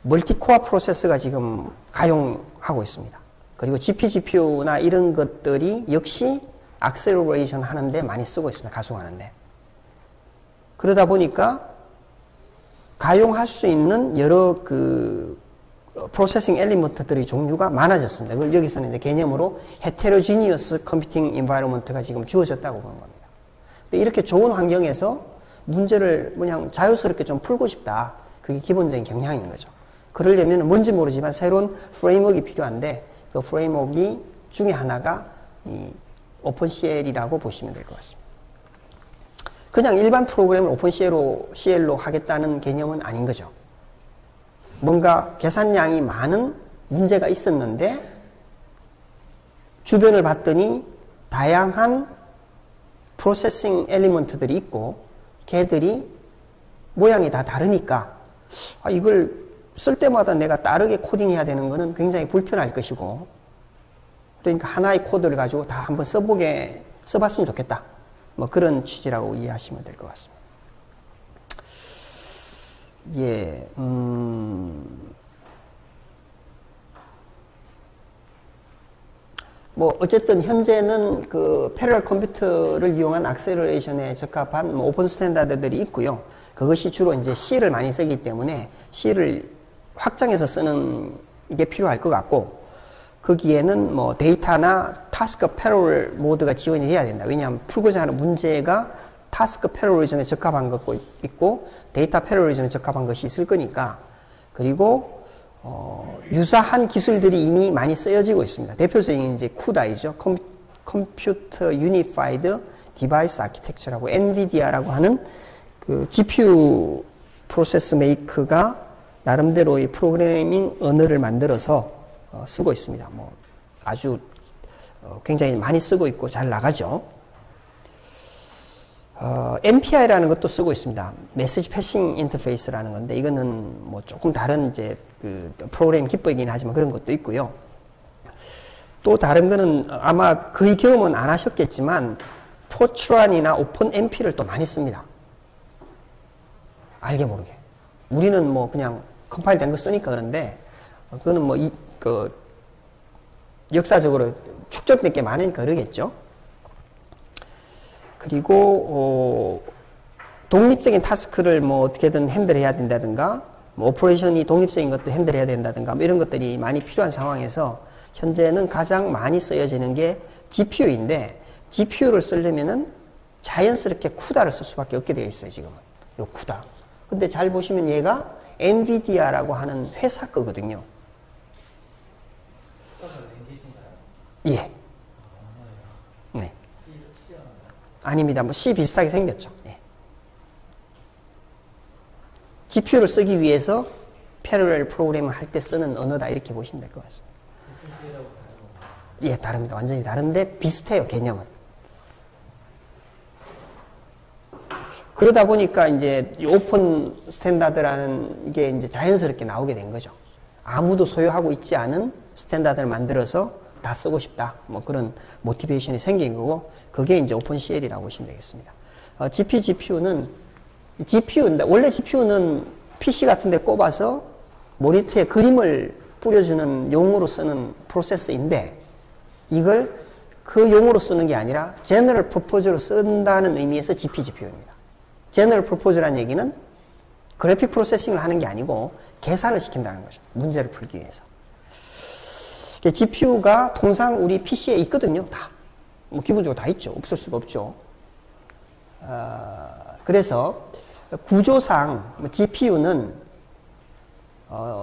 멀티코어 프로세스가 지금 가용하고 있습니다. 그리고 GPGPU나 이런 것들이 역시 액셀러레이션 하는데 많이 쓰고 있습니다. 가속하는데. 그러다 보니까 가용할 수 있는 여러 그 프로세싱 엘리먼트들의 종류가 많아졌습니다. 그걸 여기서는 이제 개념으로 헤테로지니어스 컴퓨팅 인바이러먼트가 지금 주어졌다고 보는 겁니다. 근데 이렇게 좋은 환경에서 문제를 그냥 자유스럽게 좀 풀고 싶다. 그게 기본적인 경향인 거죠. 그러려면 뭔지 모르지만 새로운 프레임워크가 필요한데 그 프레임워크 중에 하나가 이 오픈CL이라고 보시면 될 것 같습니다. 그냥 일반 프로그램을 오픈CL로 하겠다는 개념은 아닌 거죠. 뭔가 계산량이 많은 문제가 있었는데 주변을 봤더니 다양한 프로세싱 엘리먼트들이 있고 걔들이 모양이 다 다르니까 이걸 쓸 때마다 내가 다르게 코딩해야 되는 거는 굉장히 불편할 것이고 그러니까 하나의 코드를 가지고 다 한번 써봤으면 좋겠다. 뭐 그런 취지라고 이해하시면 될 것 같습니다. 예, 뭐 어쨌든 현재는 그 패러럴 컴퓨터를 이용한 액셀러레이션에 적합한 뭐 오픈 스탠다드들이 있고요. 그것이 주로 이제 C를 많이 쓰기 때문에 C를 확장해서 쓰는 게 필요할 것 같고, 거기에는 뭐 데이터나 타스크 패러럴 모드가 지원이 돼야 된다. 왜냐하면 풀고자 하는 문제가 타스크 패러럴리즘에 적합한 것도 있고 데이터 패러럴리즘에 적합한 것이 있을 거니까. 그리고 유사한 기술들이 이미 많이 쓰여지고 있습니다. 대표적인 이제 CUDA이죠. 컴퓨터 유니파이드 디바이스 아키텍처라고 엔비디아라고 하는 그 GPU 프로세스 메이커가 나름대로 이 프로그래밍 언어를 만들어서 쓰고 있습니다. 뭐 아주 굉장히 많이 쓰고 있고 잘 나가죠. MPI라는 것도 쓰고 있습니다. 메시지 패싱 인터페이스라는 건데, 이거는 뭐 조금 다른 이제 그 프로그래밍 기법이긴 하지만 그런 것도 있고요. 또 다른 거는 아마 거의 경험은 안 하셨겠지만 포트란이나 오픈MP를 또 많이 씁니다. 알게 모르게. 우리는 뭐 그냥 컴파일 된 거 쓰니까 그런데, 그거는 뭐 역사적으로 축적된 게 많으니까 그러겠죠. 그리고 독립적인 타스크를 뭐 어떻게든 핸들해야 된다든가, 뭐 오퍼레이션이 독립적인 것도 핸들해야 된다든가, 뭐 이런 것들이 많이 필요한 상황에서 현재는 가장 많이 쓰여지는 게 GPU인데, GPU를 쓰려면은 자연스럽게 CUDA를 쓸 수밖에 없게 되어 있어요, 지금은. 요 CUDA. 근데 잘 보시면 얘가 엔비디아라고 하는 회사 거거든요. 예. 네. 아닙니다. 뭐 C 비슷하게 생겼죠. 예. GPU를 쓰기 위해서 패러럴 프로그램을 할 때 쓰는 언어다, 이렇게 보시면 될 것 같습니다. 예, 다릅니다. 완전히 다른데 비슷해요, 개념은. 그러다 보니까 이제 이 오픈 스탠다드라는 게 이제 자연스럽게 나오게 된 거죠. 아무도 소유하고 있지 않은 스탠다드를 만들어서 다 쓰고 싶다. 뭐 그런 모티베이션이 생긴 거고, 그게 이제 오픈CL이라고 보시면 되겠습니다. GPU는 원래 GPU는 PC 같은 데 꼽아서 모니터에 그림을 뿌려주는 용으로 쓰는 프로세스인데, 이걸 그 용으로 쓰는 게 아니라 제너럴 퍼포즈로 쓴다는 의미에서 GPGPU입니다. 제너럴 퍼포즈라는 얘기는 그래픽 프로세싱을 하는 게 아니고 계산을 시킨다는 거죠. 문제를 풀기 위해서. GPU가 통상 우리 PC에 있거든요. 다. 뭐 기본적으로 다 있죠. 없을 수가 없죠. 그래서 구조상 GPU는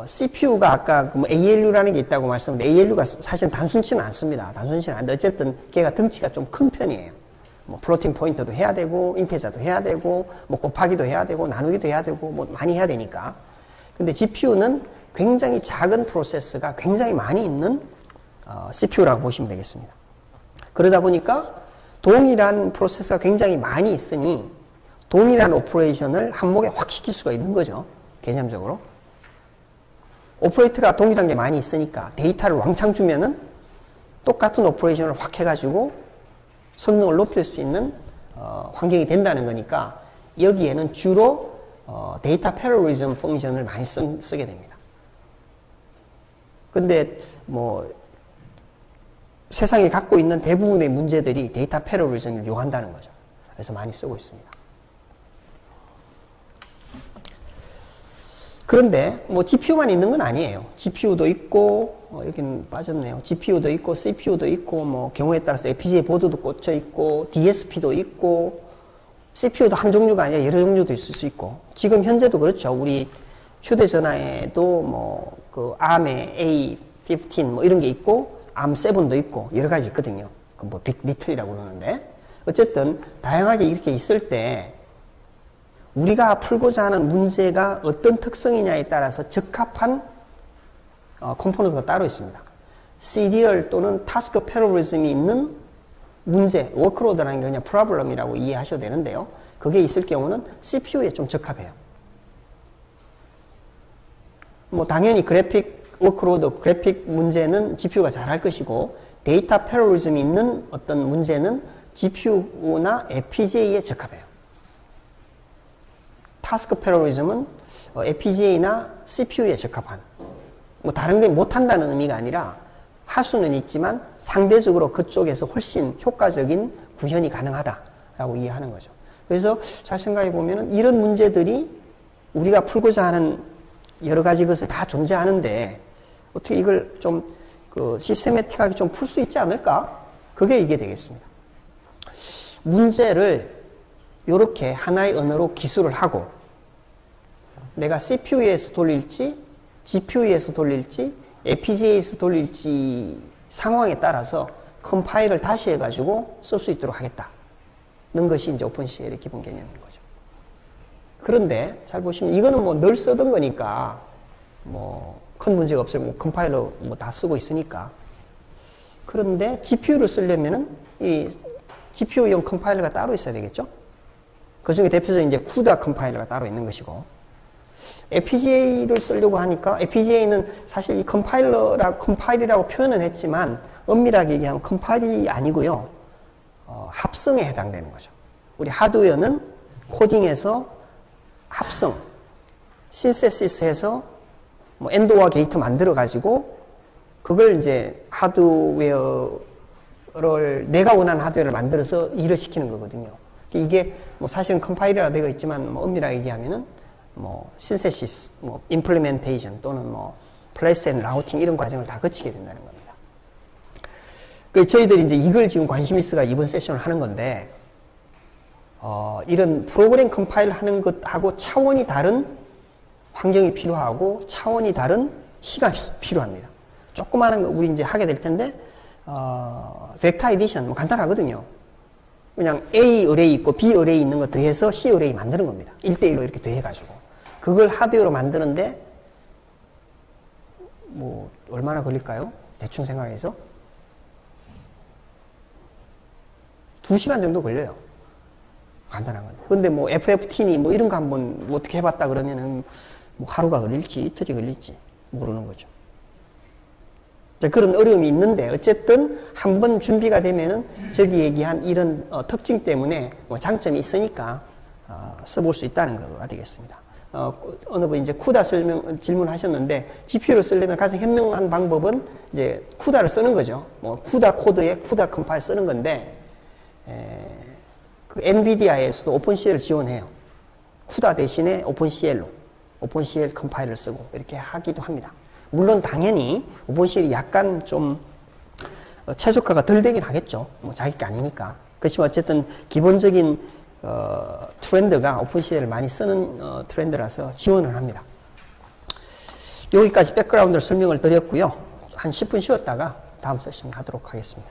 CPU가 아까 뭐 ALU라는 게 있다고 말씀드렸는데, ALU가 사실은 단순치는 않습니다. 단순치는 않은데 어쨌든 걔가 덩치가 좀 큰 편이에요. 뭐 플로팅 포인터도 해야 되고 인테저도 해야 되고 뭐 곱하기도 해야 되고 나누기도 해야 되고 뭐 많이 해야 되니까. 근데 GPU는 굉장히 작은 프로세스가 굉장히 많이 있는 CPU라고 보시면 되겠습니다. 그러다 보니까 동일한 프로세스가 굉장히 많이 있으니 동일한 오퍼레이션을 한목에 확 시킬 수가 있는 거죠. 개념적으로. 오퍼레이터가 동일한 게 많이 있으니까 데이터를 왕창 주면은 똑같은 오퍼레이션을 확 해가지고 성능을 높일 수 있는 환경이 된다는 거니까, 여기에는 주로 데이터 패러럴리즘 펑션을 많이 쓰게 됩니다. 근데 뭐 세상에 갖고 있는 대부분의 문제들이 데이터 패러럴리즘을 요한다는 거죠. 그래서 많이 쓰고 있습니다. 그런데 뭐 GPU만 있는 건 아니에요. GPU도 있고, 여기는 빠졌네요. GPU도 있고, CPU도 있고, 뭐 경우에 따라서 FPGA 보드도 꽂혀 있고, DSP도 있고, CPU도 한 종류가 아니라 여러 종류도 있을 수 있고, 지금 현재도 그렇죠. 우리 휴대전화에도 뭐 그 ARM의 A15 뭐 이런 게 있고, ARM7도 있고 여러 가지 있거든요. 그 뭐 빅리틀이라고 그러는데, 어쨌든 다양하게 이렇게 있을 때 우리가 풀고자 하는 문제가 어떤 특성이냐에 따라서 적합한 컴포넌트가 따로 있습니다. 시리얼 또는 타스크 패러럴리즘이 있는 문제, 워크로드라는 게 그냥 프로블럼이라고 이해하셔도 되는데요. 그게 있을 경우는 CPU에 좀 적합해요. 뭐 당연히 그래픽 워크로드, 그래픽 문제는 GPU가 잘할 것이고, 데이터 패러럴리즘이 있는 어떤 문제는 GPU나 FPGA에 적합해요. 타스크 패러럴리즘은 FPGA나 CPU에 적합한, 뭐 다른 게 못한다는 의미가 아니라 할 수는 있지만 상대적으로 그쪽에서 훨씬 효과적인 구현이 가능하다라고 이해하는 거죠. 그래서 잘 생각해 보면은 이런 문제들이 우리가 풀고자 하는 여러 가지 것이 다 존재하는데 어떻게 이걸 좀 시스테매틱하게 좀 풀 수 있지 않을까? 그게 이게 되겠습니다. 문제를 이렇게 하나의 언어로 기술을 하고 내가 CPU에서 돌릴지 GPU에서 돌릴지 FPGA에서 돌릴지 상황에 따라서 컴파일을 다시 해가지고 쓸 수 있도록 하겠다는 것이 이제 오픈CL의 기본 개념인 거죠. 그런데 잘 보시면 이거는 뭐 늘 쓰던 거니까 뭐 큰 문제가 없어요. 뭐 컴파일러 뭐 다 쓰고 있으니까. 그런데 GPU를 쓰려면은 이 GPU용 컴파일러가 따로 있어야 되겠죠. 그 중에 대표적인 이제 CUDA 컴파일러가 따로 있는 것이고, FPGA를 쓰려고 하니까 FPGA는 사실 이 컴파일이라고 표현은 했지만 엄밀하게 얘기하면 컴파일이 아니고요. 합성에 해당되는 거죠. 우리 하드웨어는 코딩해서 합성, 신세시스해서 뭐 엔도와 게이트 만들어 가지고 그걸 이제 하드웨어를 내가 원하는 하드웨어를 만들어서 일을 시키는 거거든요. 이게 뭐 사실은 컴파일이라 되어 있지만 뭐 엄밀하게 얘기하면은 뭐 신세시스, 뭐 임플리멘테이션 또는 뭐 플레이스 앤 라우팅 이런 과정을 다 거치게 된다는 겁니다. 그 저희들이 이제 이걸 지금 관심 있어가 이번 세션을 하는 건데 이런 프로그램 컴파일 하는 것하고 차원이 다른 환경이 필요하고 차원이 다른 시간이 필요합니다. 조그마한 거 우리 이제 하게 될 텐데 벡터 에디션 뭐 간단하거든요. 그냥 A 어레이 있고 B 어레이 있는 거 더해서 C 어레이 만드는 겁니다. 1대1로 이렇게 더해가지고 그걸 하드웨어로 만드는데 뭐 얼마나 걸릴까요? 대충 생각해서 2시간 정도 걸려요. 간단한 건데. 근데 뭐 FFT니 뭐 이런 거 한번 뭐 어떻게 해봤다 그러면은 뭐 하루가 걸릴지 이틀이 걸릴지 모르는 거죠. 그런 어려움이 있는데 어쨌든 한번 준비가 되면은 저기 얘기한 이런 특징 때문에 뭐 장점이 있으니까 써볼 수 있다는 거가 되겠습니다. 어느 분 이제 CUDA 질문하셨는데 GPU를 쓰려면 가장 현명한 방법은 이제 CUDA를 쓰는 거죠. 뭐 CUDA 코드에 CUDA 컴파일 쓰는 건데 그 엔비디아에서도 오픈CL을 지원해요. CUDA 대신에 오픈CL 컴파일을 쓰고 이렇게 하기도 합니다. 물론 당연히 오픈CL이 약간 좀 최적화가 덜 되긴 하겠죠. 뭐 자기 게 아니니까. 그렇지만 어쨌든 기본적인 트렌드가 오픈CL을 많이 쓰는 트렌드라서 지원을 합니다. 여기까지 백그라운드를 설명을 드렸고요. 한 10분 쉬었다가 다음 세션 하도록 하겠습니다.